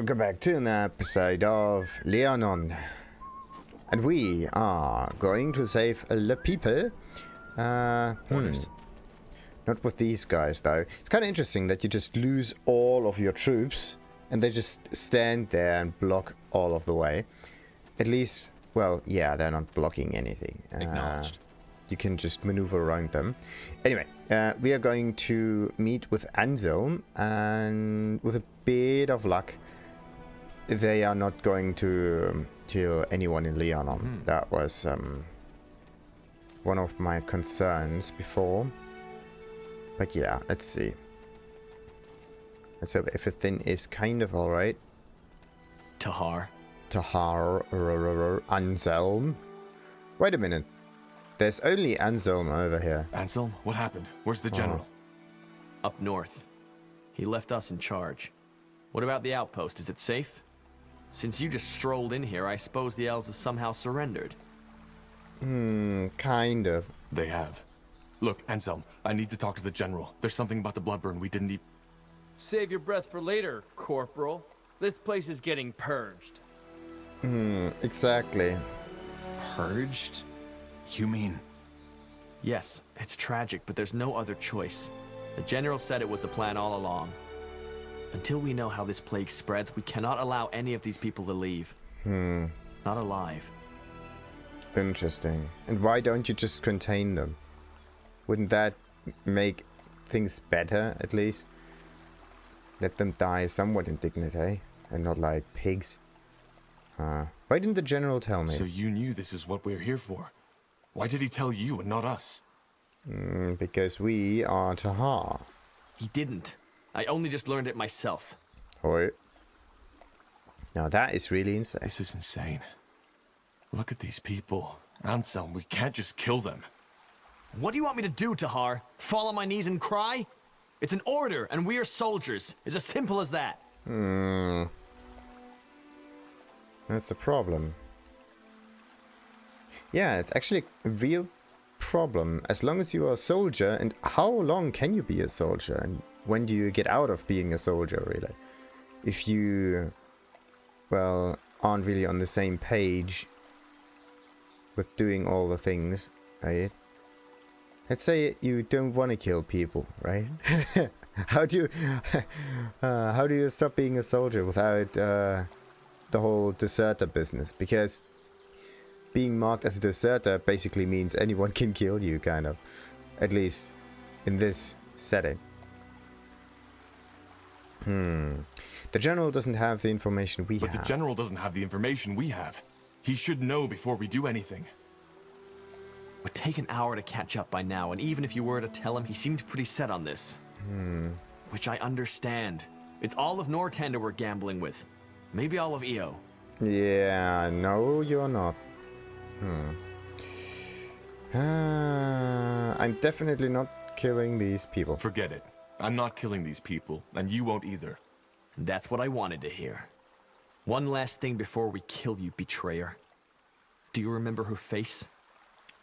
Welcome back to an episode of Leonon. And we are going to save the people. Not with these guys, though. It's kind of interesting that you just lose all of your troops and they just stand there and block all of the way. At least, well, yeah, they're not blocking anything. Acknowledged. You can just maneuver around them. Anyway, we are going to meet with Anselm, and with a bit of luck, they are not going to kill anyone in Leonon. That was one of my concerns before. But yeah, let's see. Let's hope everything is kind of alright. Tahar. Anselm. Wait a minute. There's only Anselm over here. Anselm, what happened? Where's the general? Up north. He left us in charge. What about the outpost? Is it safe? Since you just strolled in here, I suppose the elves have somehow surrendered. Kind of. They have. Look, Anselm, I need to talk to the general. There's something about the Bloodburn we didn't even... Save your breath for later, Corporal. This place is getting purged. Exactly. Purged? You mean... Yes, it's tragic, but there's no other choice. The general said it was the plan all along. Until we know how this plague spreads, we cannot allow any of these people to leave. Not alive. Interesting. And why don't you just contain them? Wouldn't that make things better, at least? Let them die somewhat in dignity, and not like pigs. Why didn't the general tell me? So you knew this is what we're here for? Why did he tell you and not us? Because we are Tahar. He didn't. I only just learned it myself. Oi. Now that is really insane. This is insane. Look at these people. Anselm, we can't just kill them. What do you want me to do, Tahar? Fall on my knees and cry? It's an order, and we are soldiers. It's as simple as that. That's the problem. Yeah, it's actually a real problem. As long as you are a soldier, and how long can you be a soldier? And when do you get out of being a soldier, really? If you, well, aren't really on the same page with doing all the things, right? Let's say you don't want to kill people, right? How do you stop being a soldier without the whole deserter business? Because being marked as a deserter basically means anyone can kill you, kind of. At least in this setting. The general doesn't have the information we have. But the general doesn't have the information we have. He should know before we do anything. It would take an hour to catch up by now, and even if you were to tell him, he seemed pretty set on this. Which I understand. It's all of Northander we're gambling with. Maybe all of EO. Yeah, no, you're not. I'm definitely not killing these people. Forget it. I'm not killing these people, and you won't either. That's what I wanted to hear. One last thing before we kill you, betrayer. Do you remember her face?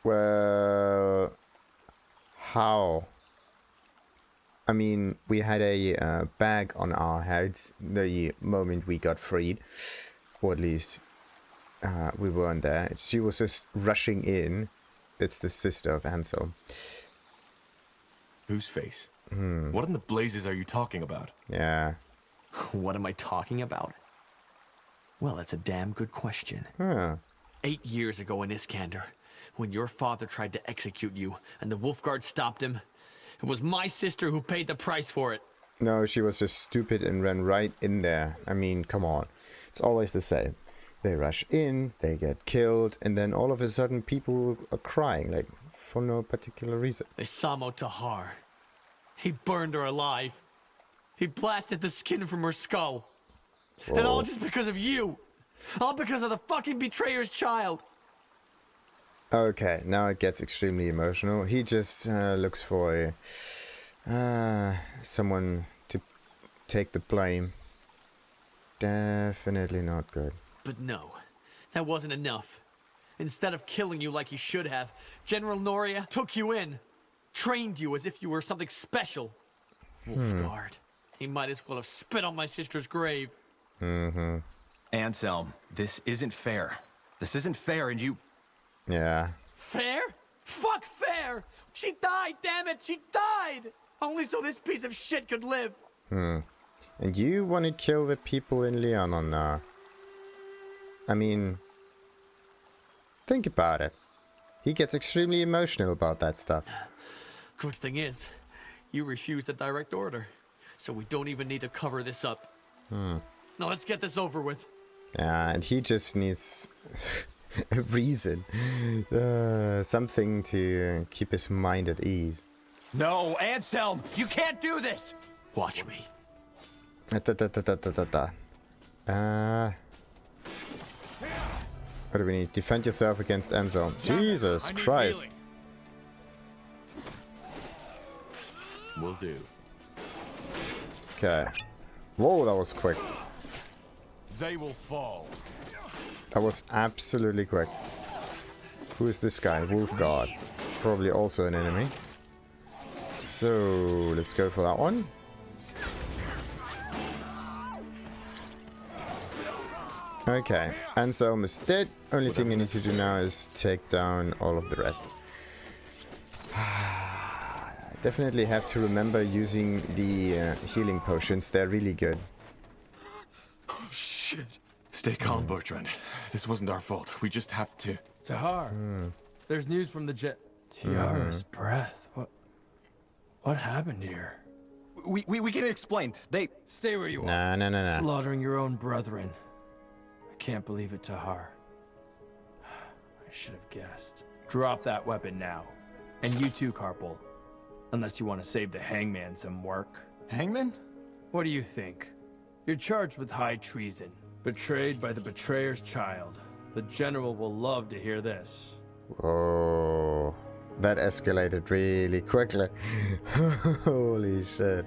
Well, how? I mean, we had a bag on our heads the moment we got freed. Or at least, we weren't there. She was just rushing in. It's the sister of Anselm. Whose face? What in the blazes are you talking about? Yeah. What am I talking about? Well, that's a damn good question. 8 years ago in Iskander, when your father tried to execute you and the Wolfguard stopped him, it was my sister who paid the price for it. No, she was just stupid and ran right in there. I mean, come on. It's always the same. They rush in, they get killed, and then all of a sudden people are crying, like, for no particular reason. Isamo Tahar. He burned her alive. He blasted the skin from her skull. Whoa. And all just because of you. All because of the fucking betrayer's child. Okay, now it gets extremely emotional. He just looks for someone to take the blame. Definitely not good. But no, that wasn't enough. Instead of killing you like he should have, General Noria took you in. Trained you as if you were something special. Wolfguard. He might as well have spit on my sister's grave. Anselm, this isn't fair. This isn't fair, and you... Yeah. Fair? Fuck fair! She died, damn it! She died! Only so this piece of shit could live! And you want to kill the people in Leon now? I mean... Think about it. He gets extremely emotional about that stuff. Good thing is, you refused a direct order. So we don't even need to cover this up. Now let's get this over with. Yeah, and he just needs a reason. Something to keep his mind at ease. No, Anselm! You can't do this! Watch me. What do we need? Defend yourself against Anselm. Jesus Christ. Will do. Okay. Whoa, that was quick. They will fall. That was absolutely quick. Who is this guy? Wolfguard. Probably also an enemy. So, let's go for that one. Okay, Anselm is dead. Only thing I need to do now is take down all of the rest. I definitely have to remember using the healing potions. They're really good. Oh, shit. Stay calm, Bertrand. This wasn't our fault. We just have to... Tahar, there's news from the Tiara's breath. What happened here? We can explain. They... Stay where you are. Nah. Slaughtering your own brethren. I can't believe it, Tahar. I should have guessed. Drop that weapon now. And you too, Carpal. Unless you want to save the hangman some work. Hangman? What do you think? You're charged with high treason. Betrayed by the betrayer's child. The general will love to hear this. Oh, that escalated really quickly. Holy shit.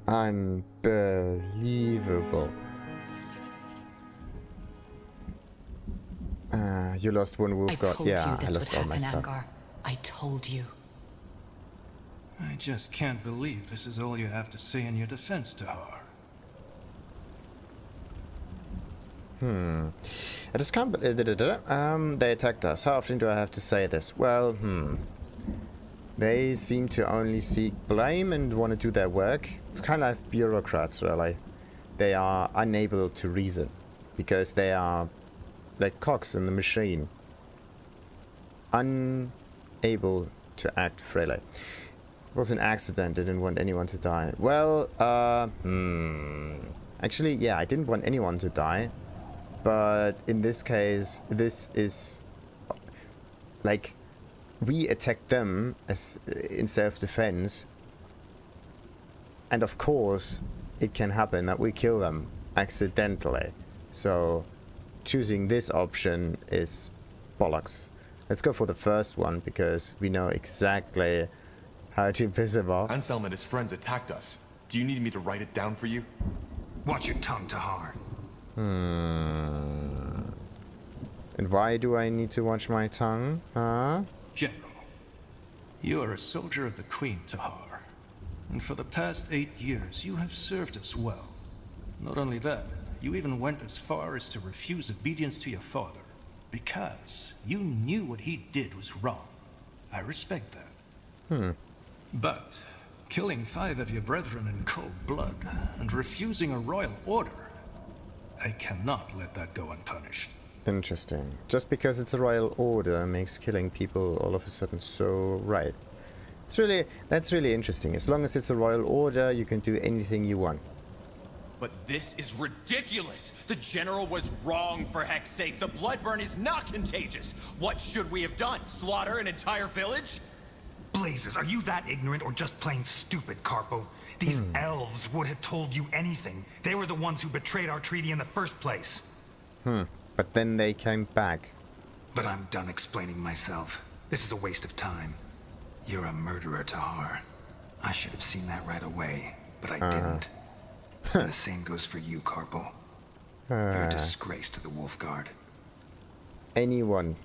Unbelievable. You lost one Wolfguard. Yeah, I lost all my stuff. Angar. I told you. I just can't believe this is all you have to say in your defense, Tahar. I just can't believe... they attacked us. How often do I have to say this? Well, They seem to only seek blame and want to do their work. It's kind of like bureaucrats, really. They are unable to reason. Because they are like cogs in the machine. Unable to act freely. It was an accident. I didn't want anyone to die. Well, actually, yeah, I didn't want anyone to die. But in this case, this is like we attacked them as in self-defense, and of course, it can happen that we kill them accidentally. So, choosing this option is bollocks. Let's go for the first one because we know exactly how to piss him off. Anselm and his friends attacked us. Do you need me to write it down for you? Watch your tongue, Tahar. And why do I need to watch my tongue? Huh? General, you are a soldier of the Queen, Tahar. And for the past 8 years, you have served us well. Not only that, you even went as far as to refuse obedience to your father. Because you knew what he did was wrong. I respect that. But killing 5 of your brethren in cold blood and refusing a royal order, I cannot let that go unpunished. Interesting. Just because it's a royal order makes killing people all of a sudden so right. That's really interesting. As long as it's a royal order, you can do anything you want. But this is ridiculous! The general was wrong, for heck's sake. The Bloodburn is not contagious. What should we have done? Slaughter an entire village? Blazes, are you that ignorant or just plain stupid, Carpo? These elves would have told you anything. They were the ones who betrayed our treaty in the first place. But then they came back. But I'm done explaining myself. This is a waste of time. You're a murderer, Tahar. I should have seen that right away, but I didn't. And the same goes for you, Carpo. You're a disgrace to the Wolfguard. Anyone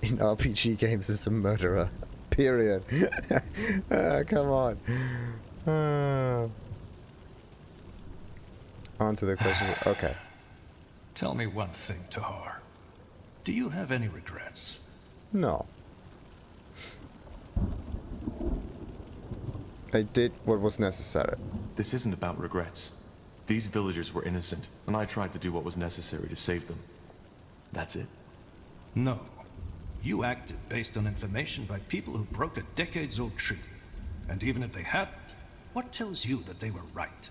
in RPG games is a murderer. Period. Come on. answer the question. Okay. Tell me one thing, Tahar. Do you have any regrets? No. I did what was necessary. This isn't about regrets. These villagers were innocent, and I tried to do what was necessary to save them. That's it. No. You acted based on information by people who broke a decades-old treaty. And even if they hadn't, what tells you that they were right?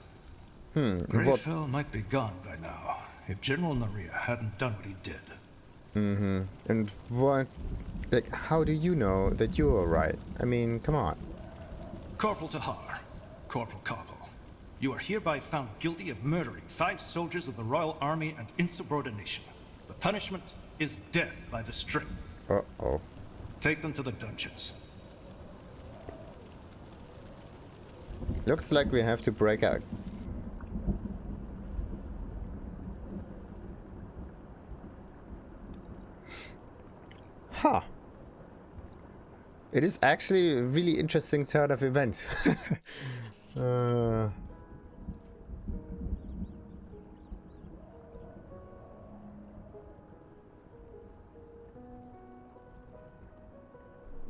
Greyfell might be gone by now, if General Naria hadn't done what he did. And what... Like, how do you know that you are right? I mean, come on. Corporal Tahar, Corporal Koppel, you are hereby found guilty of murdering 5 soldiers of the Royal Army and insubordination. The punishment is death by the string. Uh-oh. Take them to the dungeons. Looks like we have to break out. Huh. It is actually a really interesting turn of events.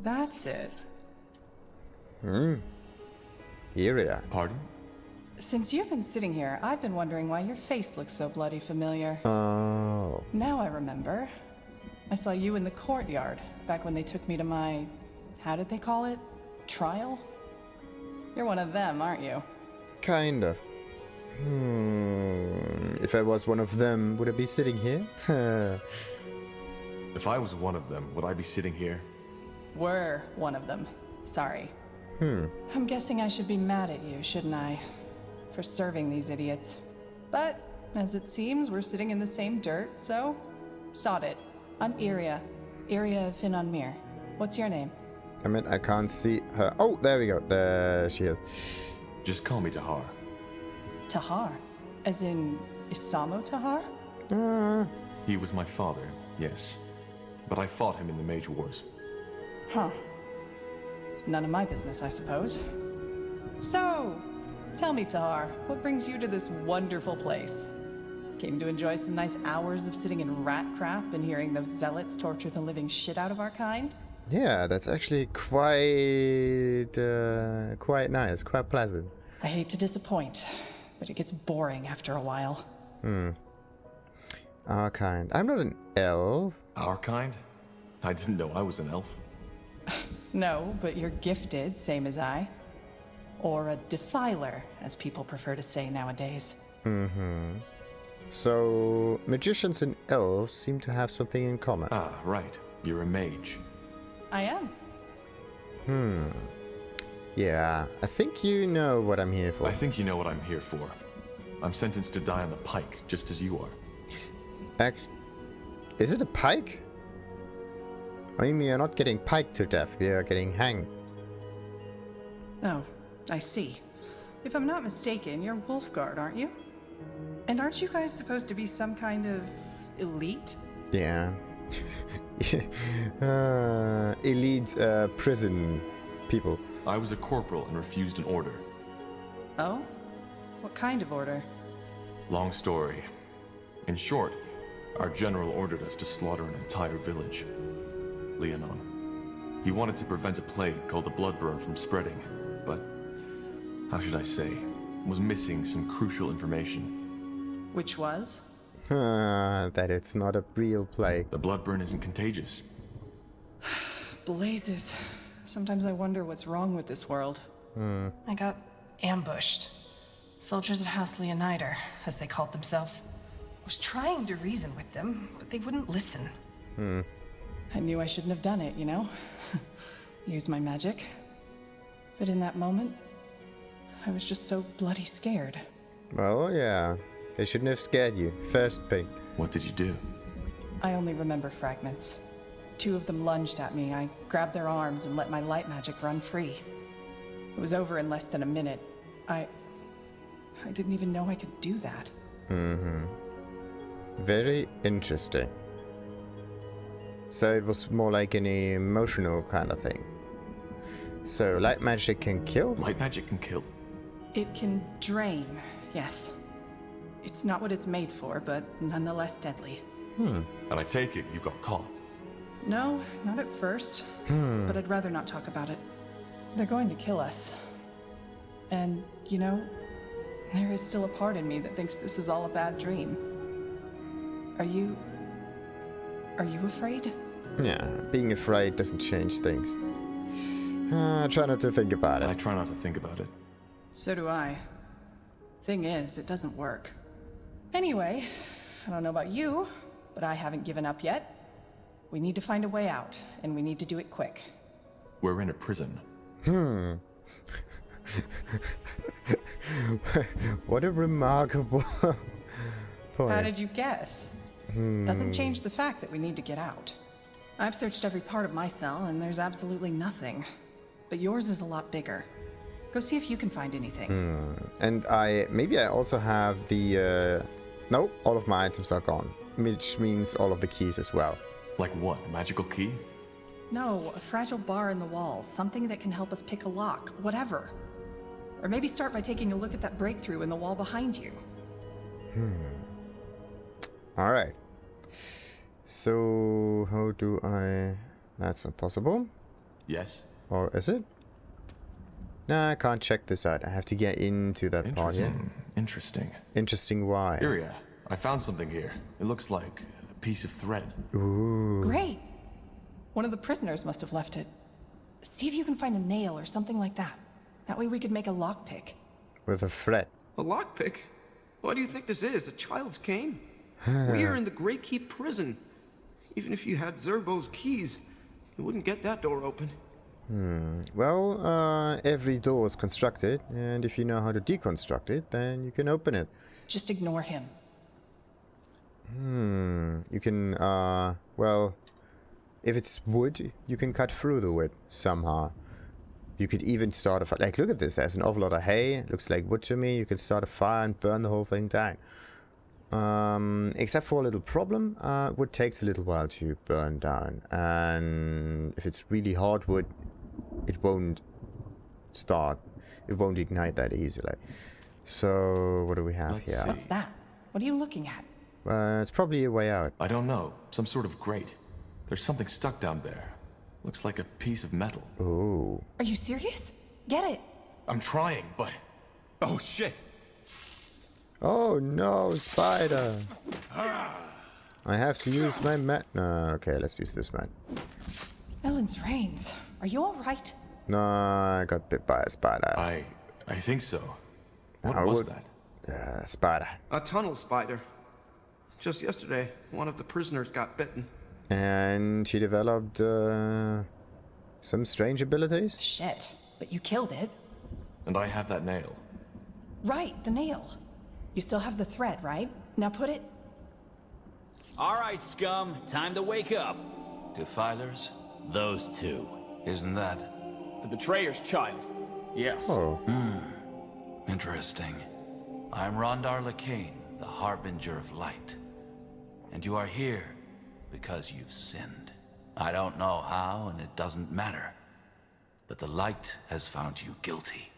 That's it. Yria. Pardon? Since you've been sitting here, I've been wondering why your face looks so bloody familiar. Oh. Now I remember. I saw you in the courtyard, back when they took me to my... how did they call it? Trial? You're one of them, aren't you? Kind of. If I was one of them, would I be sitting here? If I was one of them, would I be sitting here? Were one of them. Sorry. I'm guessing I should be mad at you, shouldn't I? For serving these idiots. But, as it seems, we're sitting in the same dirt, so... sod it. I'm Yria. Yria Finonmir. What's your name? I mean, I can't see her. Oh, there we go. There she is. Just call me Tahar. Tahar? As in Isamo Tahar? He was my father, yes. But I fought him in the Mage Wars. Huh. None of my business, I suppose. So, tell me, Tahar, what brings you to this wonderful place? Came to enjoy some nice hours of sitting in rat crap and hearing those zealots torture the living shit out of our kind? Yeah, that's actually quite nice, quite pleasant. I hate to disappoint, but it gets boring after a while. Our kind. I'm not an elf. Our kind? I didn't know I was an elf. No, but you're gifted, same as I. Or a defiler, as people prefer to say nowadays. So, magicians and elves seem to have something in common. Ah, right. You're a mage. I am. Yeah, I think you know what I'm here for. I think you know what I'm here for. I'm sentenced to die on the pike, just as you are. Is it a pike? I mean, we are not getting piked to death, we are getting hanged. Oh, I see. If I'm not mistaken, you're Wolfguard, aren't you? And aren't you guys supposed to be some kind of elite? Yeah. Elite prison people. I was a corporal and refused an order. Oh? What kind of order? Long story. In short, our general ordered us to slaughter an entire village. Leonon. He wanted to prevent a plague called the Bloodburn from spreading, but, how should I say, was missing some crucial information. Which was? That it's not a real plague. The Bloodburn isn't contagious. Blazes. Sometimes I wonder what's wrong with this world. I got ambushed. Soldiers of House Leonider, as they called themselves. I was trying to reason with them, but they wouldn't listen. I knew I shouldn't have done it, you know? Use my magic. But in that moment, I was just so bloody scared. Well, yeah. They shouldn't have scared you. First thing. What did you do? I only remember fragments. 2 of them lunged at me. I grabbed their arms and let my light magic run free. It was over in less than a minute. I didn't even know I could do that. Very interesting. So it was more like an emotional kind of thing. So light magic can kill? Light magic can kill. It can drain, yes. It's not what it's made for, but nonetheless deadly. And I take it you got caught. No, not at first. But I'd rather not talk about it. They're going to kill us. And, you know, there is still a part in me that thinks this is all a bad dream. Are you afraid? Yeah, being afraid doesn't change things. Try not to think about it. I try not to think about it. So do I. Thing is, it doesn't work. Anyway, I don't know about you, but I haven't given up yet. We need to find a way out, and we need to do it quick. We're in a prison. What a remarkable point. How did you guess? Doesn't change the fact that we need to get out. I've searched every part of my cell, and there's absolutely nothing. But yours is a lot bigger. Go see if you can find anything. And maybe I also have the... no, all of my items are gone. Which means all of the keys as well. Like what? A magical key? No, a fragile bar in the walls. Something that can help us pick a lock. Whatever. Or maybe start by taking a look at that breakthrough in the wall behind you. Alright. So, how do I... That's not possible. Yes. Or is it? Nah, I can't check this out. I have to get into that part here. Interesting. Interesting why? Yria, I found something here. It looks like a piece of thread. Ooh. Great! One of the prisoners must have left it. See if you can find a nail or something like that. That way we could make a lockpick. With a thread. A lockpick? What do you think this is? A child's cane? We are in the Grey Keep prison. Even if you had Zerbo's keys, you wouldn't get that door open. Well, every door is constructed, and if you know how to deconstruct it, then you can open it. Just ignore him. You can, well, if it's wood, you can cut through the wood somehow. You could even start a fire. Like, look at this, there's an awful lot of hay. It looks like wood to me. You could start a fire and burn the whole thing down. Except for a little problem, wood takes a little while to burn down. And if it's really hard wood, it won't start. It won't ignite that easily. So, what do we have here? What's that? What are you looking at? It's probably a way out. I don't know. Some sort of grate. There's something stuck down there. Looks like a piece of metal. Oh. Are you serious? Get it! I'm trying, but... Oh shit! Oh no, spider! I have to use my mat. No, okay, let's use this mat. Ellen's reins. Are you alright? No, I got bit by a spider. I think so. What I was would- that? Spider. A tunnel spider. Just yesterday, one of the prisoners got bitten. And he developed some strange abilities. Shit. But you killed it. And I have that nail. Right, the nail. You still have the thread, right? Now put it... Alright, scum. Time to wake up. Defilers? Those two. Isn't that? The betrayer's child. Yes. Oh. Interesting. I'm Rondar Lacaine, the Harbinger of Light. And you are here because you've sinned. I don't know how, and it doesn't matter. But the light has found you guilty.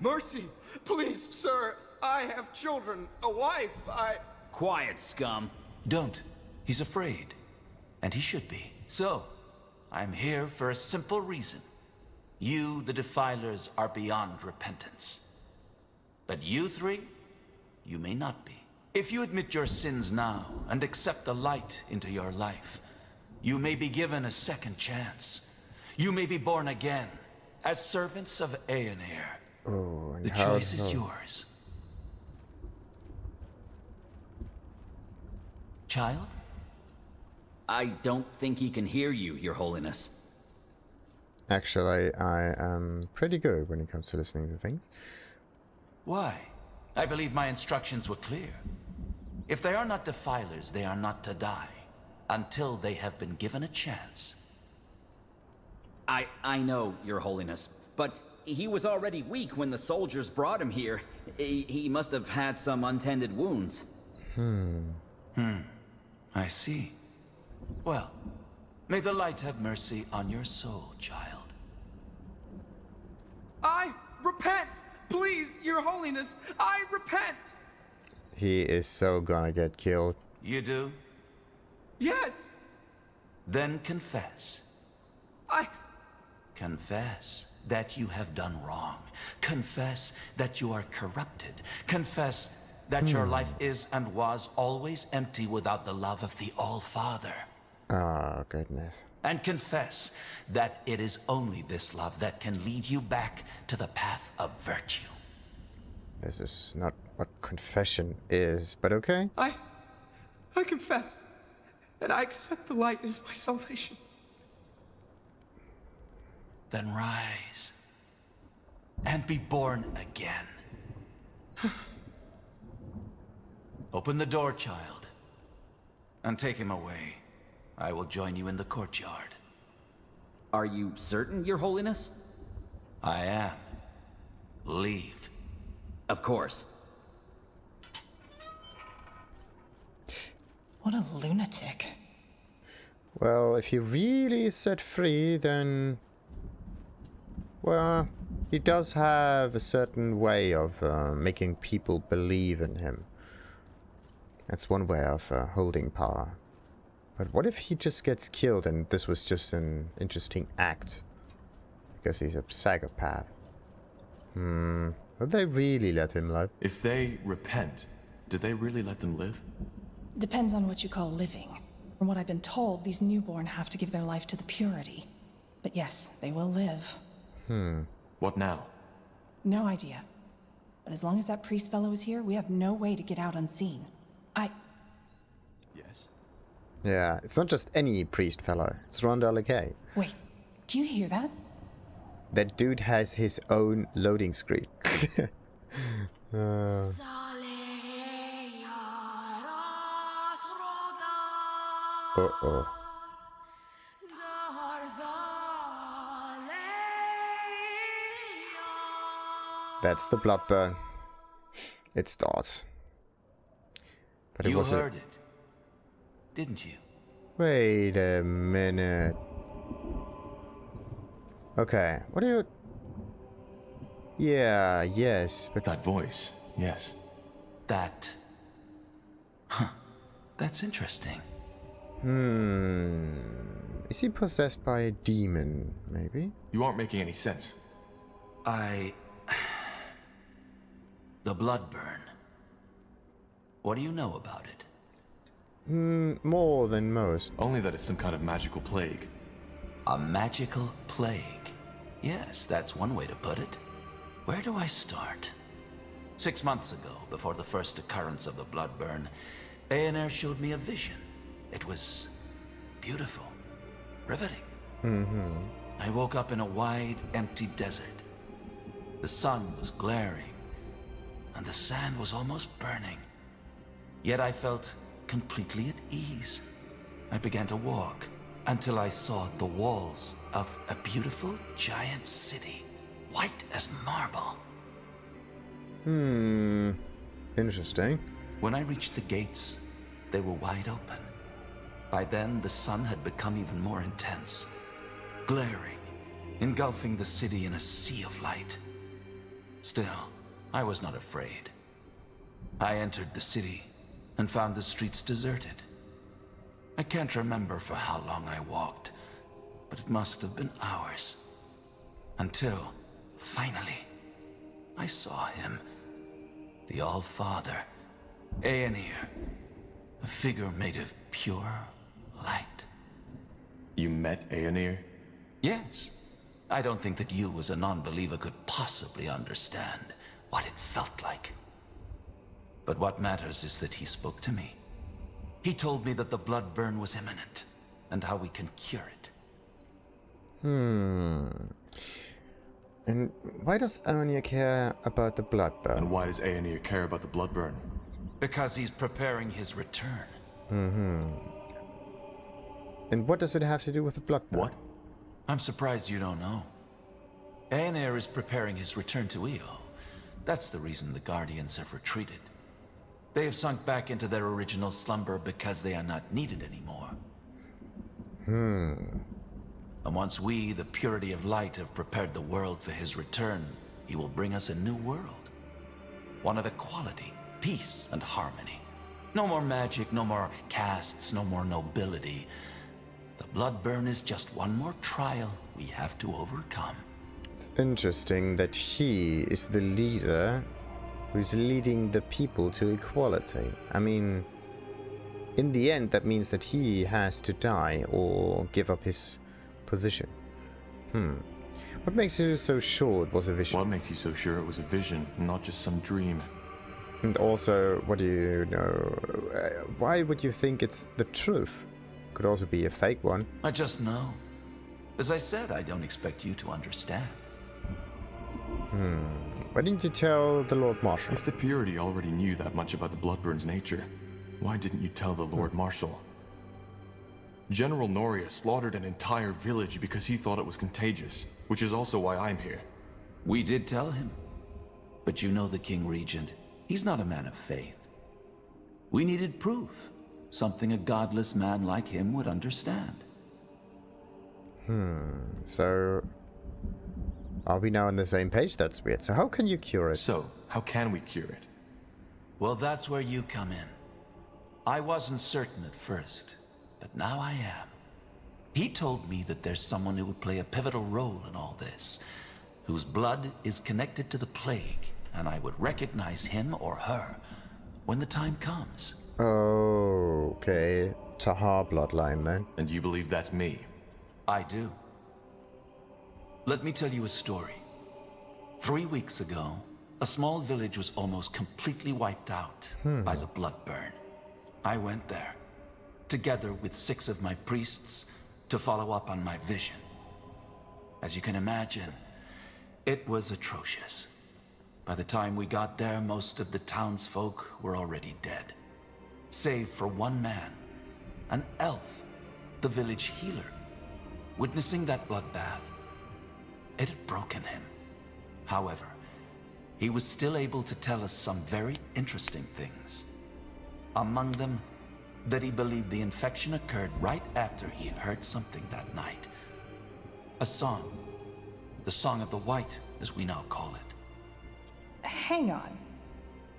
Mercy! Please, sir! I have children, a wife, Quiet, scum. Don't. He's afraid. And he should be. So, I'm here for a simple reason. You, the Defilers, are beyond repentance. But you three, you may not be. If you admit your sins now and accept the light into your life, you may be given a second chance. You may be born again as servants of Aeonir. Oh, and The choice is yours. Child? I don't think he can hear you, Your Holiness. Actually, I am pretty good when it comes to listening to things. Why? I believe my instructions were clear. If they are not defilers, they are not to die until they have been given a chance. I know, Your Holiness, but he was already weak when the soldiers brought him here. He must have had some untended wounds. I see. Well, may the light have mercy on your soul, child. I repent! Please, Your Holiness, I repent! he is so gonna get killed. You do? Yes! Then confess. I... Confess that you have done wrong. Confess that you are corrupted. Confess that your life is and was always empty without the love of the All-Father. Oh, goodness. And confess that it is only this love that can lead you back to the path of virtue. This is not what confession is, but okay. I confess. And I accept the light as my salvation. Then rise and be born again. Open the door, child, and take him away. I will join you in the courtyard. Are you certain, Your Holiness? I am. Leave. Of course. What a lunatic. Well, if he really is set free, then... Well, he does have a certain way of making people believe in him. That's one way of holding power. But what if he just gets killed and this was just an interesting act? Because he's a psychopath. Would they really let him live? If they repent, did they really let them live? Depends on what you call living. From what I've been told, these newborn have to give their life to the purity. But yes, they will live. What now? No idea. But as long as that priest fellow is here, we have no way to get out unseen. Yes? Yeah, it's not just any priest fellow. It's Rondar Lacaine. Wait, do you hear that? That dude has his own loading screen. Uh-oh. That's the Bloodburn. It starts. But You heard it, didn't you? Wait a minute. Okay, what are you... Yeah, yes, but... That voice, yes. That... Huh. That's interesting. Is he possessed by a demon, maybe? You aren't making any sense. The Bloodburn. What do you know about it? More than most. Only that it's some kind of magical plague. A magical plague. Yes, that's one way to put it. Where do I start? 6 months ago, before the first occurrence of the Bloodburn, Aener showed me a vision. It was beautiful, riveting. I woke up in a wide, empty desert. The sun was glaring, and the sand was almost burning. Yet I felt completely at ease. I began to walk until I saw the walls of a beautiful giant city, white as marble. Interesting. When I reached the gates, they were wide open. By then, the sun had become even more intense, glaring, engulfing the city in a sea of light. Still, I was not afraid. I entered the city and found the streets deserted. I can't remember for how long I walked, but it must have been hours. Until, finally, I saw him. The All-Father, Aener, a figure made of pure light. You met Aener? Yes. I don't think that you as a non-believer could possibly understand what it felt like. But what matters is that he spoke to me. He told me that the Bloodburn was imminent, and how we can cure it. And why does Aener care about the Bloodburn? And why does Aener care about the Bloodburn? Because he's preparing his return. And what does it have to do with the Bloodburn? What? I'm surprised you don't know. Aener is preparing his return to Io. That's the reason the Guardians have retreated. They have sunk back into their original slumber because they are not needed anymore. And once we, the purity of light, have prepared the world for his return, he will bring us a new world. One of equality, peace and harmony. No more magic, no more castes, no more nobility. The Bloodburn is just one more trial we have to overcome. It's interesting that he is the leader who's leading the people to equality. I mean, in the end, that means that he has to die or give up his position. What makes you so sure it was a vision? What makes you so sure it was a vision, not just some dream? And also, what do you know? Why would you think it's the truth? Could also be a fake one. I just know. As I said, I don't expect you to understand. Why didn't you tell the Lord Marshal? If the Purity already knew that much about the Bloodburn's nature, why didn't you tell the Lord Marshal? General Noria slaughtered an entire village because he thought it was contagious, which is also why I'm here. We did tell him. But you know the King Regent. He's not a man of faith. We needed proof. Something a godless man like him would understand. So, are we now on the same page? That's weird. So how can you cure it? So, how can we cure it? Well, that's where you come in. I wasn't certain at first, but now I am. He told me that there's someone who would play a pivotal role in all this, whose blood is connected to the plague, and I would recognize him or her when the time comes. Oh, okay. Tahar bloodline then. And you believe that's me? I do. Let me tell you a story. 3 weeks ago, a small village was almost completely wiped out by the Bloodburn. I went there, together with 6 of my priests, to follow up on my vision. As you can imagine, it was atrocious. By the time we got there, most of the townsfolk were already dead. Save for one man, an elf, the village healer. Witnessing that bloodbath, it had broken him. However, he was still able to tell us some very interesting things. Among them, that he believed the infection occurred right after he had heard something that night. A song. The Song of the White, as we now call it. Hang on.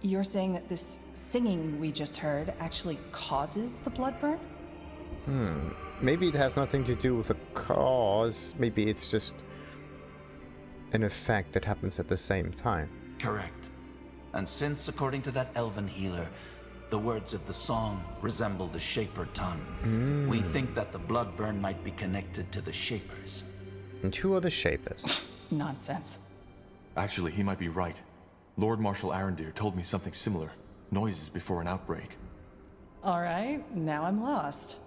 You're saying that this singing we just heard actually causes the Bloodburn? Maybe it has nothing to do with the cause. Maybe it's just an effect that happens at the same time. Correct. And since, according to that elven healer, the words of the song resemble the Shaper tongue, we think that the Bloodburn might be connected to the Shapers. And who are the Shapers? Nonsense. Actually, he might be right. Lord Marshal Arendir told me something similar. Noises before an outbreak. Alright, now I'm lost.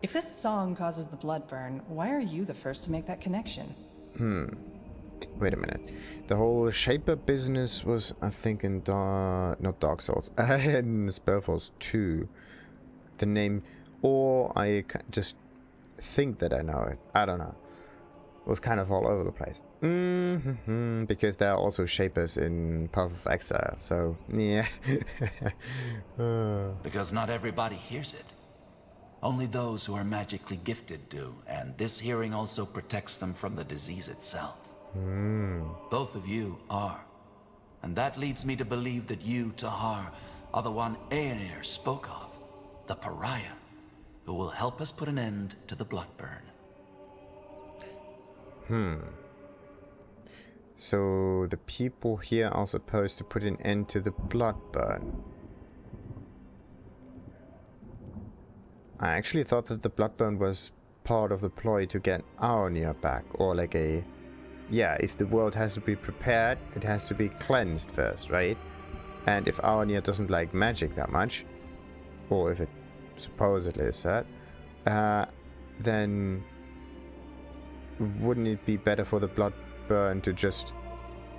If this song causes the Bloodburn, why are you the first to make that connection? Wait a minute. The whole Shaper business was, I think, in not Dark Souls, in Spellforce 2. The name, or I just think that I know it. I don't know. It was kind of all over the place. Because there are also Shapers in Path of Exile, so yeah. Because not everybody hears it. Only those who are magically gifted do, and this hearing also protects them from the disease itself. Both of you are. And that leads me to believe that you, Tahar, are the one Aenir spoke of, the pariah, who will help us put an end to the Bloodburn. So the people here are supposed to put an end to the Bloodburn. I actually thought that the Bloodburn was part of the ploy to get Aenir back, or like a... Yeah, if the world has to be prepared, it has to be cleansed first, right? And if Aenir doesn't like magic that much, or if it supposedly is that, then wouldn't it be better for the Bloodburn to just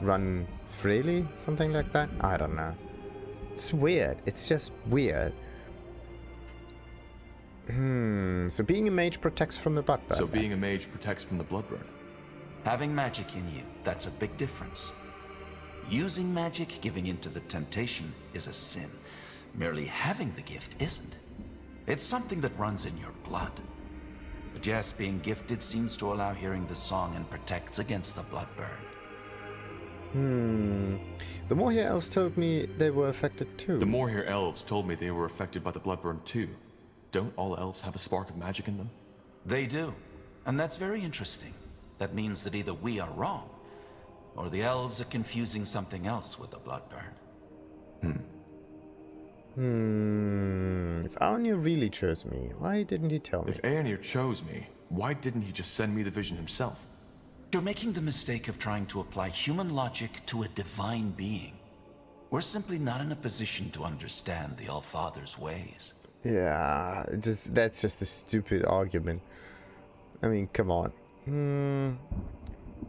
run freely? Something like that? I don't know. It's weird. It's just weird. So being a mage protects from the Bloodburn. So being a mage protects from the Bloodburn. Having magic in you, that's a big difference. Using magic, giving into the temptation, is a sin. Merely having the gift isn't. It's something that runs in your blood. But yes, being gifted seems to allow hearing the song and protects against the Bloodburn. The Moorhere elves told me they were affected too. The Moorhere elves told me they were affected by the Bloodburn too. Don't all elves have a spark of magic in them? They do. And that's very interesting. That means that either we are wrong, or the elves are confusing something else with the Bloodburn. If Aonir really chose me, why didn't he tell me? If Aonir chose me, why didn't he just send me the vision himself? You're making the mistake of trying to apply human logic to a divine being. We're simply not in a position to understand the All-Father's ways. Yeah, that's just a stupid argument. I mean, come on.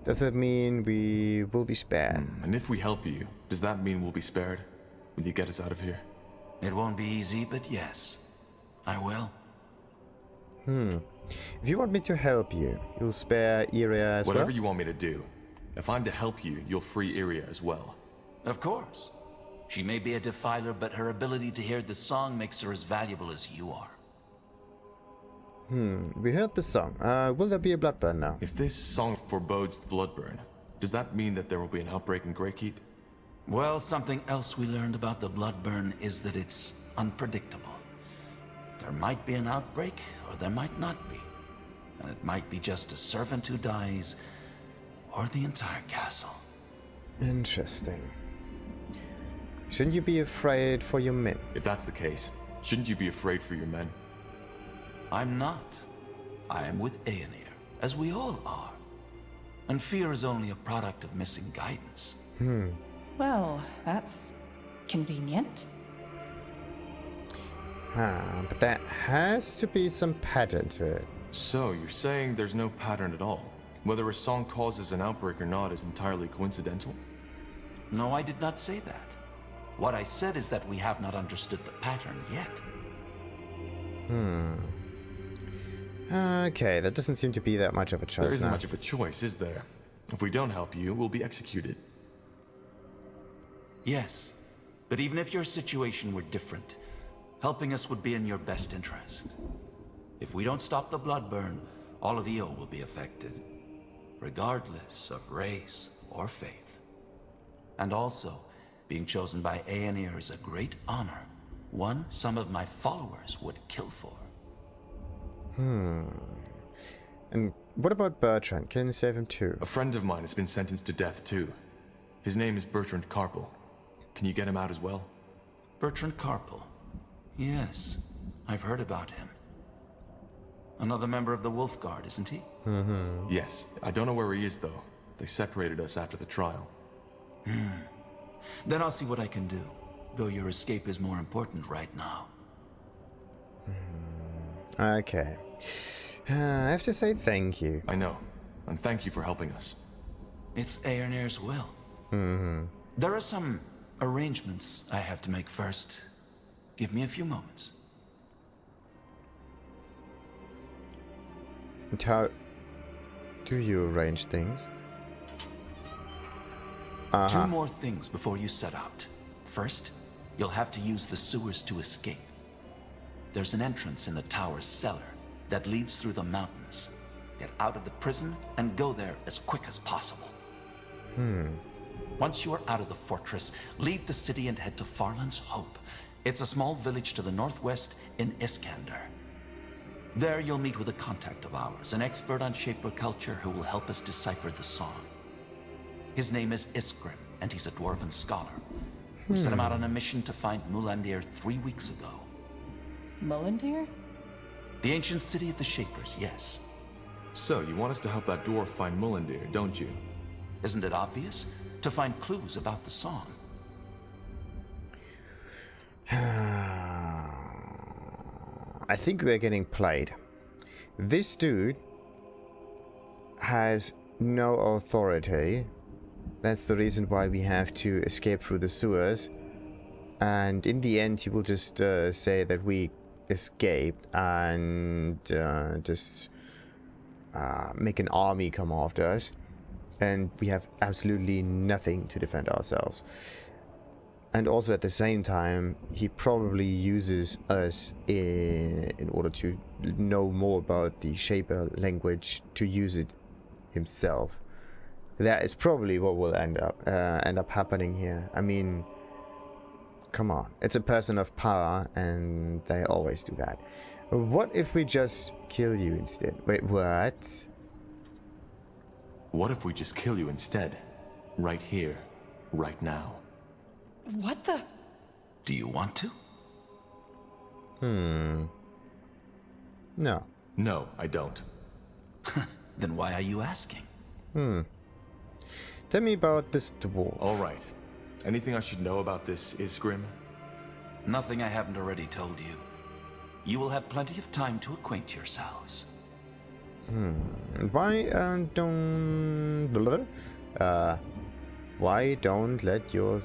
Does that mean we will be spared? And if we help you, does that mean we'll be spared? Will you get us out of here? It won't be easy, but yes, I will. If you want me to help you, you'll spare Yria as well? Whatever you want me to do. If I'm to help you, you'll free Yria as well. Of course. She may be a defiler, but her ability to hear the song makes her as valuable as you are. We heard the song. Will there be a Bloodburn now? If this song forebodes the Bloodburn, does that mean that there will be an outbreak in Greykeep? Well, something else we learned about the Bloodburn is that it's unpredictable. There might be an outbreak, or there might not be. And it might be just a servant who dies, or the entire castle. Interesting. Shouldn't you be afraid for your men? If that's the case, shouldn't you be afraid for your men? I'm not. I am with Aonir, as we all are. And fear is only a product of missing guidance. Well, that's convenient. But there has to be some pattern to it. So, you're saying there's no pattern at all? Whether a song causes an outbreak or not is entirely coincidental? No, I did not say that. What I said is that we have not understood the pattern yet. Okay, that doesn't seem to be that much of a choice There isn't now. much of a choice, is there? If we don't help you, we'll be executed. Yes, but even if your situation were different, helping us would be in your best interest. If we don't stop the Bloodburn, all of Io will be affected, regardless of race or faith. And also, being chosen by Aonir is a great honor, one some of my followers would kill for. And what about Bertrand? Can you save him too? A friend of mine has been sentenced to death too. His name is Bertrand Carpel. Can you get him out as well? Bertrand Carpel. Yes, I've heard about him. Another member of the Wolf Guard, isn't he? Yes. I don't know where he is though. They separated us after the trial. Then I'll see what I can do, though your escape is more important right now. Okay. I have to say thank you. I know. And thank you for helping us. It's Aonir's will. There are some arrangements I have to make first. Give me a few moments. And how do you arrange things? Two more things before you set out. First, you'll have to use the sewers to escape. There's an entrance in the tower's cellar that leads through the mountains. Get out of the prison and go there as quick as possible. Once you are out of the fortress, leave the city and head to Farland's Hope. It's a small village to the northwest in Iskander. There you'll meet with a contact of ours, an expert on Shaper culture who will help us decipher the song. His name is Iskrim, and he's a dwarven scholar. We sent him out on a mission to find Mulandir 3 weeks ago. Mulandir? The ancient city of the Shapers, yes. So, you want us to help that dwarf find Mulandir, don't you? Isn't it obvious? To find clues about the song. I think we're getting played. This dude has no authority. That's the reason why we have to escape through the sewers. And in the end, he will just say that we escaped and just make an army come after us. And we have absolutely nothing to defend ourselves. And also at the same time, he probably uses us in order to know more about the Shaper language to use it himself. that is probably what will end up happening here. I mean, come on, it's a person of power, and they always do that. What if we just kill you instead? Wait, what? What if we just kill you instead? Right here, right now. What the? Do you want to? No. No, I don't. Then why are you asking? Tell me about this dwarf. All right. Anything I should know about this Isgrim? Nothing I haven't already told you. You will have plenty of time to acquaint yourselves. Why don't let your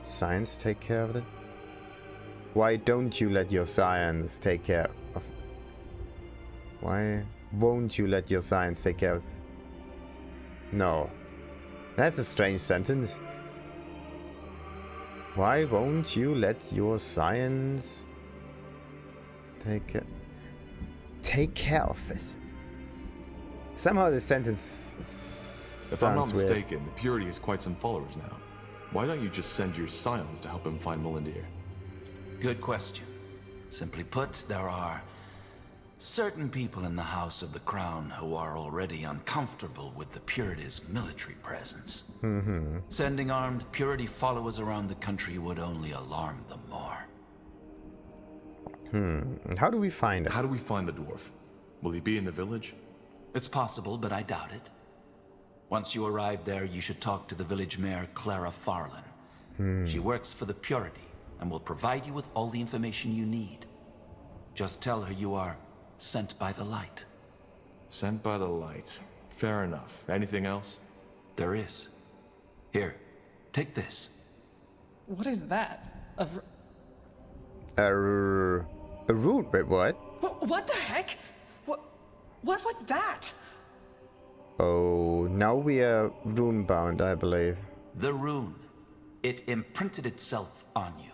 science take care of it? Why don't you let your science take care of? Why won't you let your science take care of? No, that's a strange sentence. Why won't you let your science take care of this? Somehow this sentence If I'm not sounds weird. mistaken, the Purity has quite some followers now. Why don't you just send your scions to help him find Molandir? Good question. Simply put, there are certain people in the House of the Crown who are already uncomfortable with the Purity's military presence. Sending armed Purity followers around the country would only alarm them more. How do we find it? How do we find the dwarf? Will he be in the village? It's possible, but I doubt it. Once you arrive there, you should talk to the village mayor, Clara Farlan. She works for the Purity and will provide you with all the information you need. Just tell her you are sent by the light. Sent by the light. Fair enough. Anything else? There is. Here, take this. What is that? A rune? Wait, what? What the heck? What was that? Oh, now we are rune bound, I believe. The rune. It imprinted itself on you.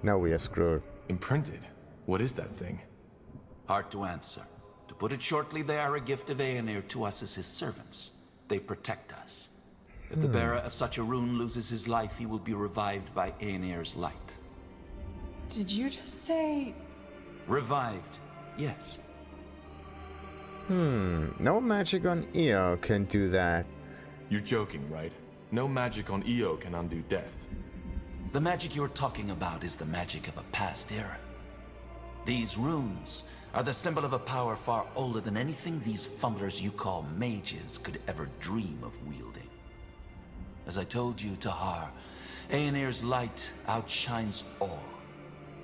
Now we are screwed. Imprinted? What is that thing? Hard to answer. To put it shortly, they are a gift of Aenir to us as his servants. They protect us. If the bearer of such a rune loses his life, he will be revived by Aenir's light. Did you just say... Revived, yes. No magic on Io can do that. You're joking, right? No magic on Io can undo death. The magic you're talking about is the magic of a past era. These runes are the symbol of a power far older than anything these fumblers you call mages could ever dream of wielding. As I told you, Tahar, Aenir's light outshines all.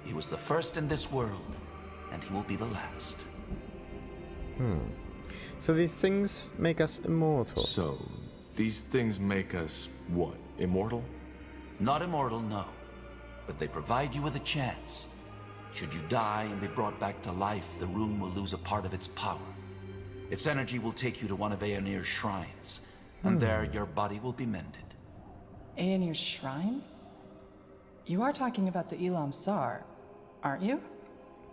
He was the first in this world, and he will be the last. So these things make us immortal. So, these things make us, what, immortal? Not immortal, no. But they provide you with a chance. Should you die and be brought back to life, the rune will lose a part of its power. Its energy will take you to one of Aenir's shrines, and there your body will be mended. Aenir's shrine? You are talking about the Elam Sar, aren't you?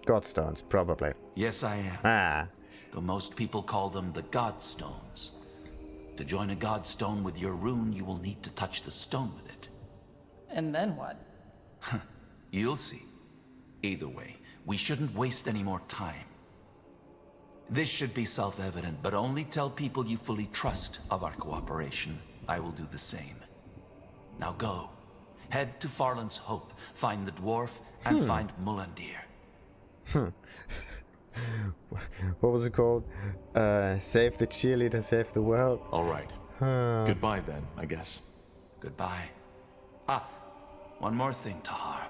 Godstones, probably. Yes, I am. Ah. Though most people call them the Godstones. To join a Godstone with your rune, you will need to touch the stone with it. And then what? You'll see. Either way, we shouldn't waste any more time. This should be self-evident, but only tell people you fully trust of our cooperation. I will do the same. Now go. Head to Farland's Hope, find the dwarf, and find Molandir. What was it called? Save the cheerleader, save the world. All right. Goodbye then, I guess. Goodbye. One more thing, Tahar.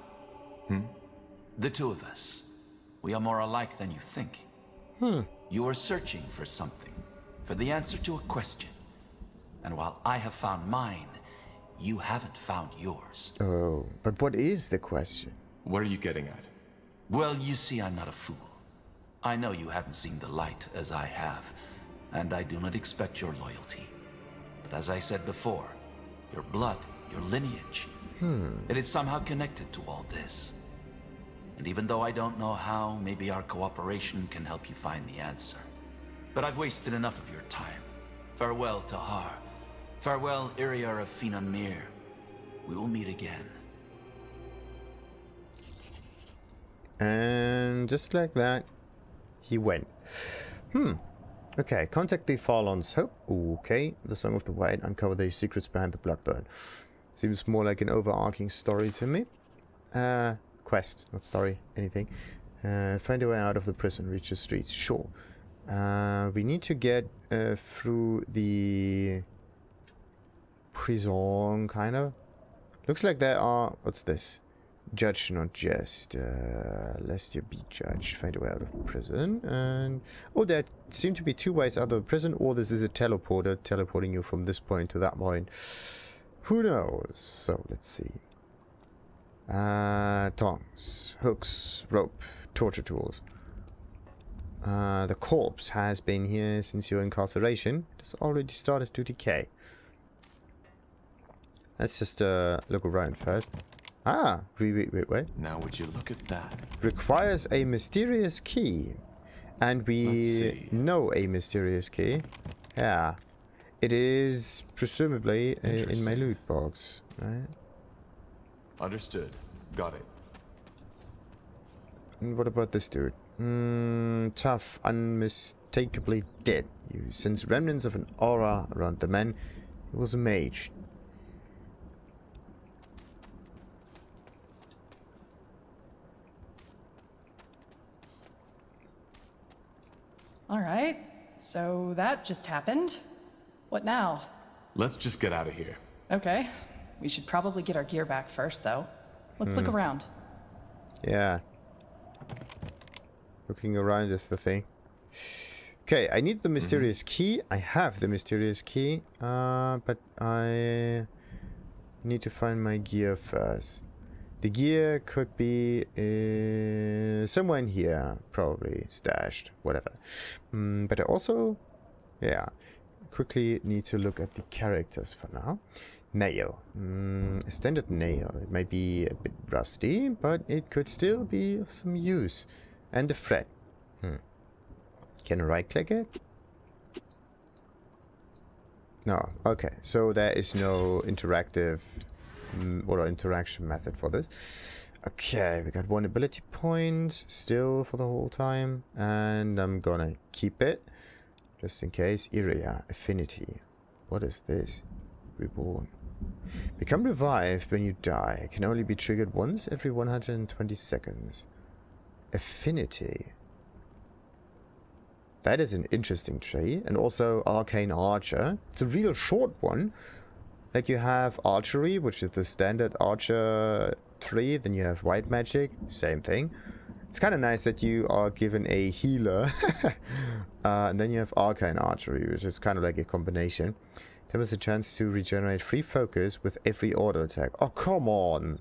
The two of us. We are more alike than you think. You are searching for something, for the answer to a question. And while I have found mine, you haven't found yours. Oh, but what is the question? What are you getting at? Well, you see, I'm not a fool. I know you haven't seen the light as I have, and I do not expect your loyalty. But as I said before, your blood, your lineage, it is somehow connected to all this. And even though I don't know how, maybe our cooperation can help you find the answer. but I've wasted enough of your time. Farewell, Tahar. Farewell, Yria of Finan Mir. We will meet again. And just like that, he went. Okay, contact the Farlon's Hope. Okay, the Song of the White. Uncover the secrets behind the Bloodburn. Seems more like an overarching story to me. Quest, not story, anything. Find a way out of the prison, reach the streets. Sure. We need to get through the prison, kind of. Looks like there are... What's this? Judge, not jest. Lest you be judged. Find a way out of the prison. And... Oh, there seem to be two ways out of the prison, or this is a teleporter teleporting you from this point to that point. Who knows? So, let's see. Tongs, hooks, rope, torture tools. The corpse has been here since your incarceration. It has already started to decay. Let's just look around first. Ah, wait. Now would you look at that? Requires a mysterious key. And we know a mysterious key. Yeah. It is presumably in my loot box, right? Understood. Got it. And what about this dude? Tough, unmistakably dead. You sense remnants of an aura around the man. He was a mage. All right, so that just happened. What now? Let's just get out of here. Okay. We should probably get our gear back first, though. Let's look around. Yeah. Looking around is the thing. Okay, I need the mysterious key. I have the mysterious key, but I need to find my gear first. The gear could be somewhere in here, probably stashed, whatever. But I also, yeah, quickly need to look at the characters for now. Nail. A standard nail. It might be a bit rusty, but it could still be of some use. And a thread. Can I right click it? No. Okay. So there is no interactive or interaction method for this. Okay, we got one ability point still for the whole time. And I'm gonna keep it. Just in case. Yria. Affinity. What is this? Reborn. Become revived when you die. Can only be triggered once every 120 seconds. Affinity. That is an interesting tree. And also Arcane Archer. It's a real short one. Like you have Archery, which is the standard Archer tree. Then you have White Magic. Same thing. It's kind of nice that you are given a healer. And then you have Arcane Archery, which is kind of like a combination. There was a chance to regenerate free focus with every auto attack. Oh, come on.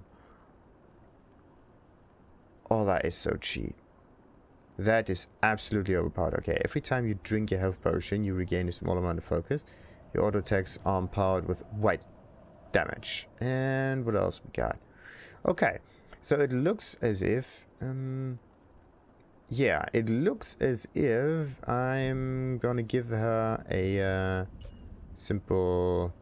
Oh, that is so cheap. That is absolutely overpowered. Okay, every time you drink your health potion, you regain a small amount of focus. Your auto attacks are empowered with white damage. And what else we got? Okay, so it looks as if... yeah, it looks as if I'm gonna give her a... simple...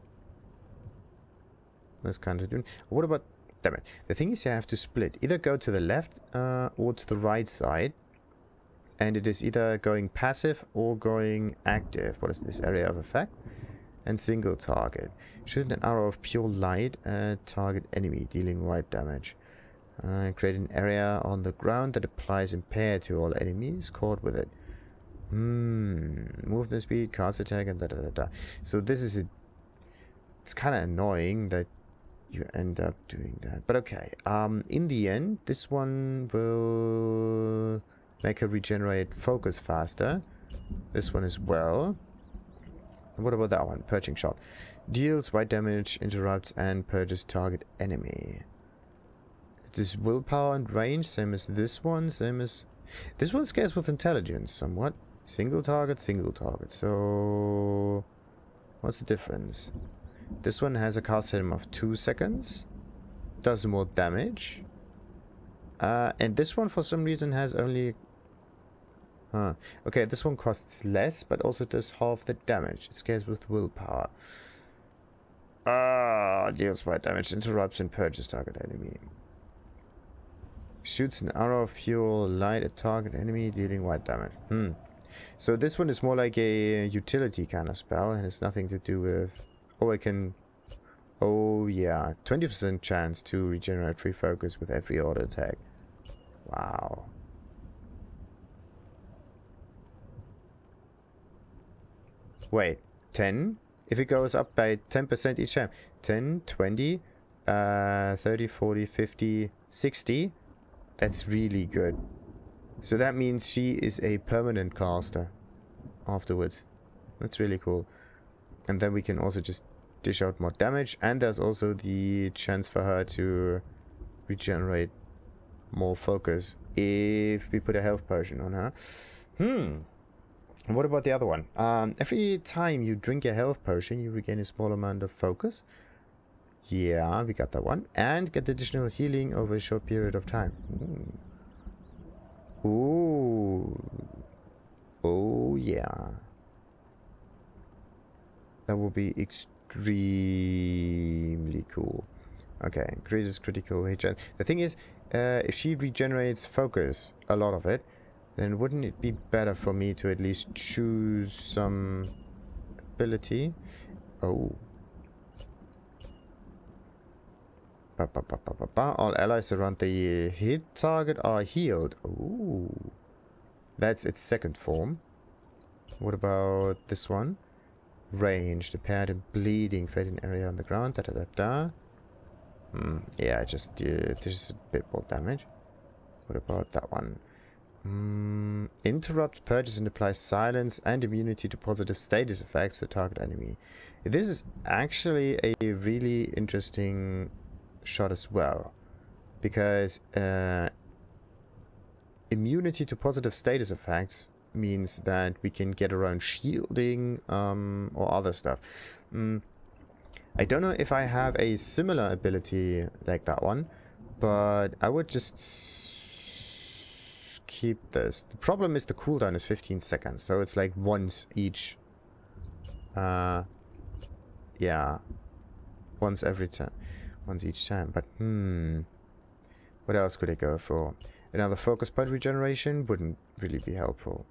Let's kind of do... What about... Damn it. The thing is you have to split. Either go to the left or to the right side. And it is either going passive or going active. What is this? Area of effect? And single target. Shoot an arrow of pure light at target enemy, dealing white damage. Create an area on the ground that applies impair to all enemies caught with it. Movement speed, cast attack, and da-da-da-da. So this is a... It's kind of annoying that you end up doing that. But okay. In the end, this one will make her regenerate focus faster. This one as well. And what about that one? Purging shot. Deals white damage, interrupts, and purges target enemy. It is willpower and range, same as this one, same as... This one scares with intelligence somewhat. Single target, single target. So... What's the difference? This one has a cast time of 2 seconds. Does more damage. And this one for some reason has only Huh. Okay, this one costs less, but also does half the damage. It scales with willpower. Deals white damage, interrupts and purges target enemy. Shoots an arrow of pure light at target enemy, dealing white damage. So this one is more like a utility kind of spell, and it's nothing to do with... Oh, I can... Oh, yeah. 20% chance to regenerate free focus with every auto attack. Wow. Wait, 10? If it goes up by 10% each time. 10, 20, 30, 40, 50, 60. That's really good. So that means she is a permanent caster afterwards. That's really cool. And then we can also just dish out more damage. And there's also the chance for her to regenerate more focus if we put a health potion on her. What about the other one? Every time you drink a health potion, you regain a small amount of focus. Yeah, we got that one. And get additional healing over a short period of time. Ooh. Oh, yeah. That will be extremely cool. Okay, increases critical hit chance. The thing is, if she regenerates focus, a lot of it, then wouldn't it be better for me to at least choose some ability? Oh. All allies around the hit target are healed. Ooh. That's its second form. What about this one? Ranged, apparent and bleeding, create an area on the ground. Yeah, just there's a bit more damage. What about that one? Interrupt, purges and applies silence and immunity to positive status effects to target enemy. This is actually a really interesting shot as well, because immunity to positive status effects means that we can get around shielding or other stuff. I don't know if I have a similar ability like that one, but I would just keep this. The problem is the cooldown is 15 seconds, so it's like once each. Yeah, once every time, once each time. But what else could I go for? Another focus point regeneration wouldn't really be helpful.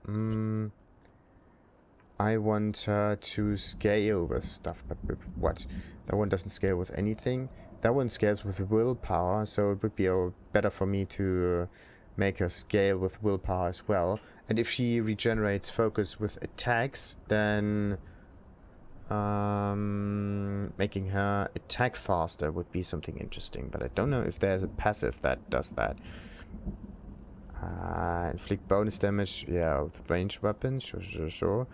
I want her to scale with stuff, but with what? That one doesn't scale with anything. That one scales with willpower, so it would be better for me to make her scale with willpower as well. And if she regenerates focus with attacks, then making her attack faster would be something interesting. But I don't know if there's a passive that does that. Inflict bonus damage, yeah, with ranged weapons, sure.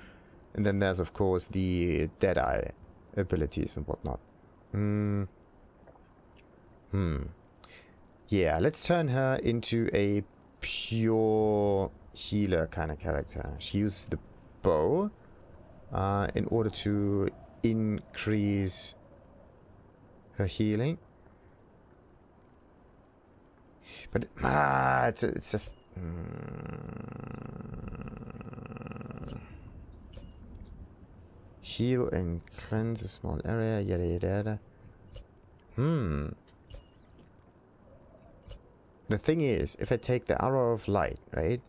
And then there's, of course, the Deadeye abilities and whatnot. Yeah, let's turn her into a pure healer kind of character. She uses the bow in order to increase her healing. But it's just heal and cleanse a small area, yada yada yada. The thing is, if I take the arrow of light, right,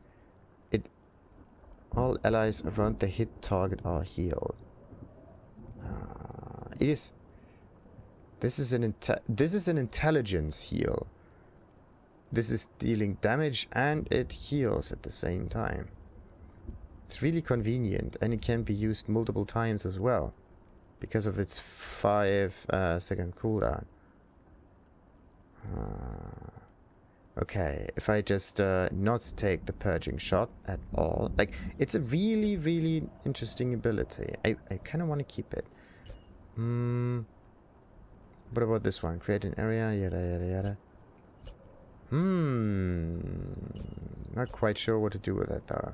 all allies around the hit target are healed. This is an intelligence heal. This is dealing damage and it heals at the same time. It's really convenient, and it can be used multiple times as well because of its 5-second cooldown. Okay, if I just not take the purging shot at all, like, it's a really, really interesting ability. I kind of want to keep it. What about this one? Create an area, yada yada yada. Not quite sure what to do with it though.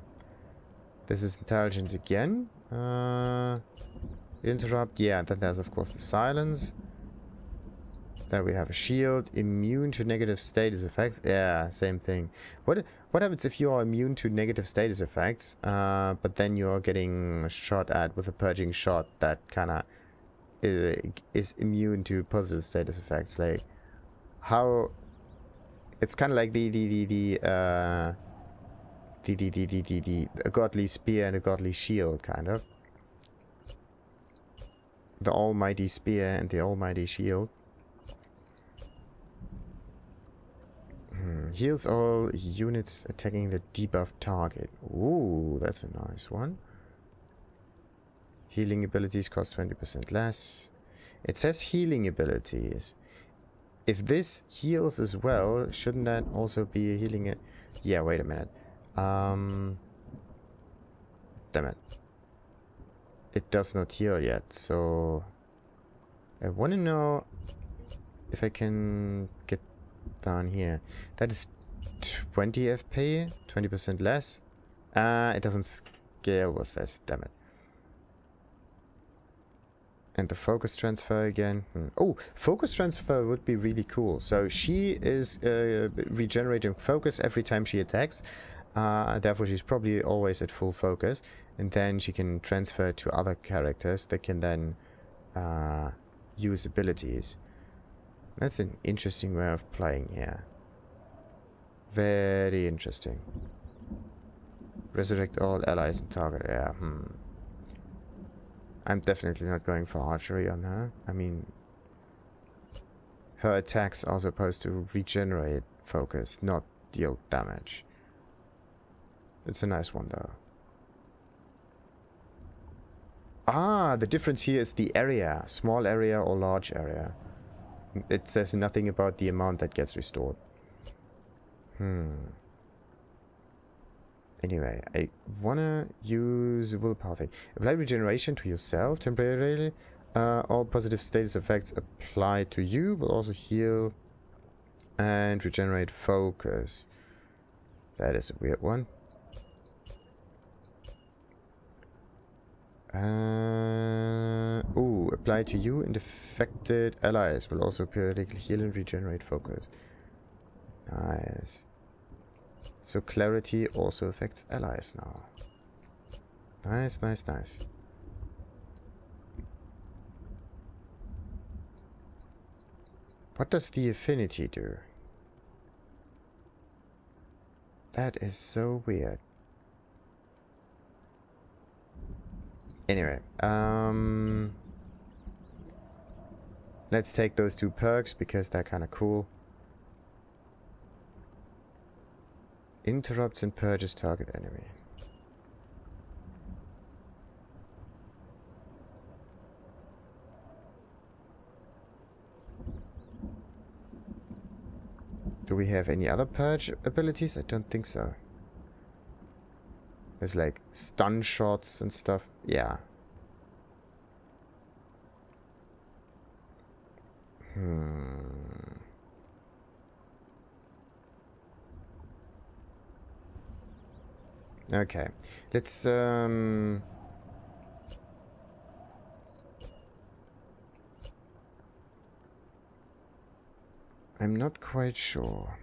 This is intelligence again. Interrupt, yeah, then there's of course the silence. Then we have a shield, immune to negative status effects. Yeah, same thing. What happens if you are immune to negative status effects, but then you are getting shot at with a purging shot that kind of is immune to positive status effects? Like, how? It's kind of like the godly spear and a godly shield, kind of. The almighty spear and the almighty shield. Heals all units attacking the debuffed target. Ooh, that's a nice one. Healing abilities cost 20% less. It says healing abilities. If this heals as well, shouldn't that also be a healing it? Yeah, wait a minute. Damn it. It does not heal yet, so I want to know if I can get down here. That is 20 FP, 20% less. It doesn't scale with this, damn it. And the focus transfer again. Oh, focus transfer would be really cool. So she is regenerating focus every time she attacks. Therefore, she's probably always at full focus. And then she can transfer to other characters that can then use abilities. That's an interesting way of playing here. Very interesting. Resurrect all allies and target. Yeah, I'm definitely not going for archery on her. I mean, her attacks are supposed to regenerate focus, not deal damage. It's a nice one though. Ah, the difference here is the area. Small area or large area. It says nothing about the amount that gets restored. Anyway, I wanna use willpower thing. Apply regeneration to yourself temporarily. All positive status effects apply to you, but also heal and regenerate focus. That is a weird one. Ooh, apply to you and affected allies will also periodically heal and regenerate focus. Nice. So clarity also affects allies now. Nice, nice, nice. What does the affinity do? That is so weird. Anyway, let's take those two perks because they're kind of cool. Interrupts and purges target enemy. Do we have any other purge abilities? I don't think so. There's like stun shots and stuff. Yeah. Okay. Let's I'm not quite sure.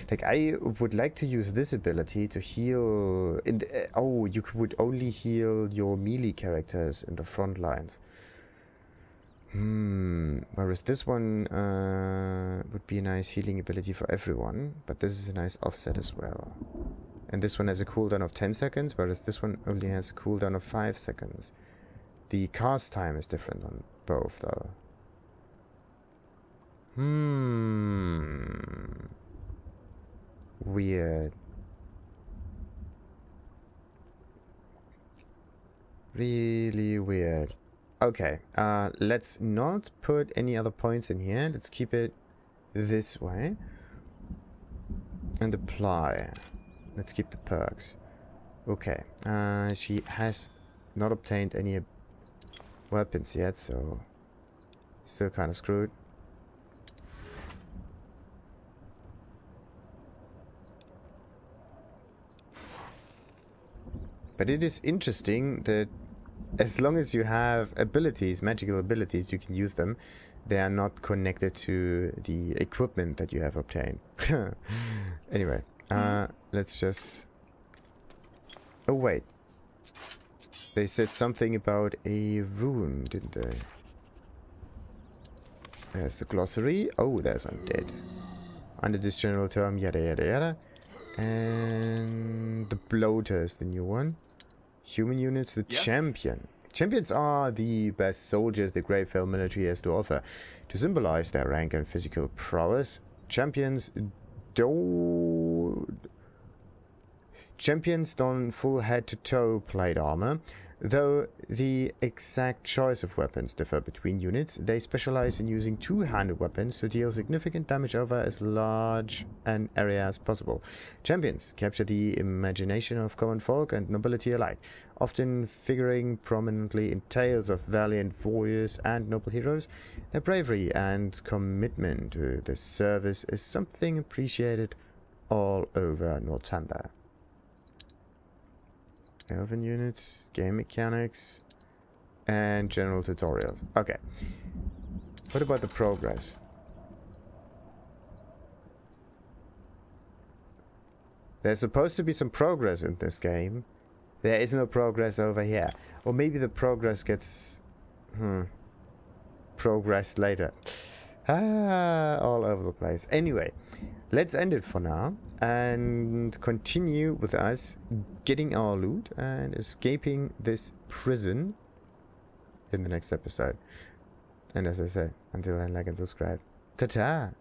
Like, I would like to use this ability to heal in the, oh, you would only heal your melee characters in the front lines. Whereas this one would be a nice healing ability for everyone, but this is a nice offset as well. And this one has a cooldown of 10 seconds, whereas this one only has a cooldown of 5 seconds. The cast time is different on both, though. Weird. Really weird. Okay, let's not put any other points in here. Let's keep it this way. And apply. Let's keep the perks. Okay, she has not obtained any weapons yet, so still kind of screwed. But it is interesting that as long as you have abilities, magical abilities, you can use them. They are not connected to the equipment that you have obtained. Anyway, let's just... Oh, wait. They said something about a room, didn't they? There's the glossary. Oh, there's undead. Under this general term, yada yada yada. And the bloater is the new one. Human units, the champion. Champions are the best soldiers the Greyfell military has to offer. To symbolize their rank and physical prowess, champions don full head-to-toe plate armor. Though the exact choice of weapons differ between units, they specialize in using two-handed weapons to deal significant damage over as large an area as possible. Champions capture the imagination of common folk and nobility alike, often figuring prominently in tales of valiant warriors and noble heroes. Their bravery and commitment to the service is something appreciated all over Northander. Elven units, game mechanics, and general tutorials. Okay. What about the progress? There's supposed to be some progress in this game. There is no progress over here. Or maybe the progress gets... progressed later. All over the place. Anyway, let's end it for now and continue with us getting our loot and escaping this prison in the next episode. And as I said, until then, like and subscribe. Ta-ta!